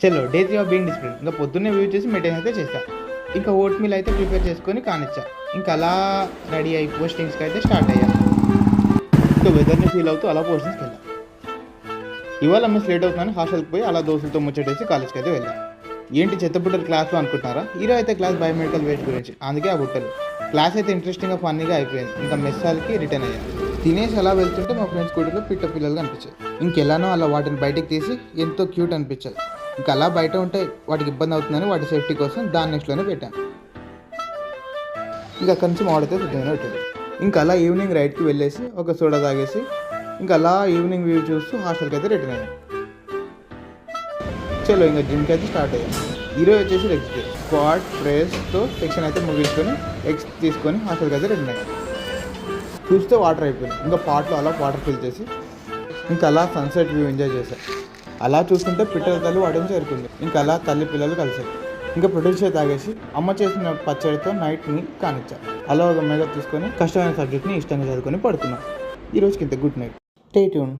చలో day 3 of being discipline. ఇంకా పొద్దున్నే వ్యూ చేసి మెయింటైన్ అయితే చేస్తా. ఇంకా ఓట్ మీల్ అయితే ప్రిపేర్ చేసుకొని కానిచ్చా. ఇంకా అలా రెడీ అయ్యి పోస్టింగ్స్కి అయితే స్టార్ట్ అయ్యా. ఇంకా వెదర్ని ఫీల్ అవుతూ అలా పోస్టింగ్స్కి వెళ్ళా. ఇవాళ మిస్ లేట్ అవుతుందని హాస్టల్కి పోయి అలా దోస్తులతో ముచ్చటేసి కాలేజ్కి అయితే వెళ్ళా. ఏంటి చెత్తబుట్టలు క్లాస్లో అనుకుంటున్నారా? ఈరోజు అయితే క్లాస్ బయోమెడికల్ వేస్ట్ గురించి, అందుకే ఆ బుట్టలు. క్లాస్ అయితే ఇంట్రెస్టింగ్గా ఫన్నీగా అయిపోయింది. ఇంకా మెస్ హాల్కి రిటర్న్ అయ్యా. తినేసి అలా వెళ్తుంటే మా ఫ్రెండ్స్ స్కూటీలో పిట్ట పిల్లలు కనిపించాయి. ఇంకెలానో అలా వాటిని బయటకు తీసి ఎంతో క్యూట్ అనిపించాయి. ఇంకా అలా బయట ఉంటే వాటికి ఇబ్బంది అవుతుందని వాటి సేఫ్టీ కోసం దాని నెక్స్ట్లోనే పెట్టాను. ఇంకా అక్కడి నుంచి మామిడితే సిద్ధంగా పెట్టాడు. ఇంకా అలా ఈవినింగ్ రైడ్కి వెళ్ళేసి ఒక సోడా తాగేసి ఇంకా అలా ఈవినింగ్ వ్యూ చూస్తూ హాస్టల్కి అయితే రిటర్న్ అయ్యాను. చలో ఇంకా జిమ్కి అయితే స్టార్ట్ అయ్యాను. ఈరోజు వచ్చేసి లెగ్స్ డే. స్క్వాట్ ప్రెస్తో సెక్షన్ అయితే ముగించుకొని ఎగ్స్ తీసుకొని హాస్టల్కి అయితే రిటర్న్ అయ్యాను. చూస్తే వాటర్ అయిపోయింది. ఇంకా పాట్లో అలా వాటర్ ఫిల్ చేసి ఇంకా అలా సన్సెట్ వ్యూ ఎంజాయ్ చేశాను. అలా చూస్తుంటే పిట్టల తల్లి వాడడం చేరుకుంది. ఇంకా అలా తల్లి పిల్లలు కలిసారు. ఇంకా ప్రొడ్యూసర్ తాగేసి అమ్మ చేసిన పచ్చడితో నైట్ని కానిచ్చారు. అలా ఒక మెగా తీసుకొని కష్టమైన సబ్జెక్ట్ని ఇష్టంగా చదువుకొని పడుకున్నాను. ఈరోజుకి ఇంత గుడ్ నైట్. Stay tune.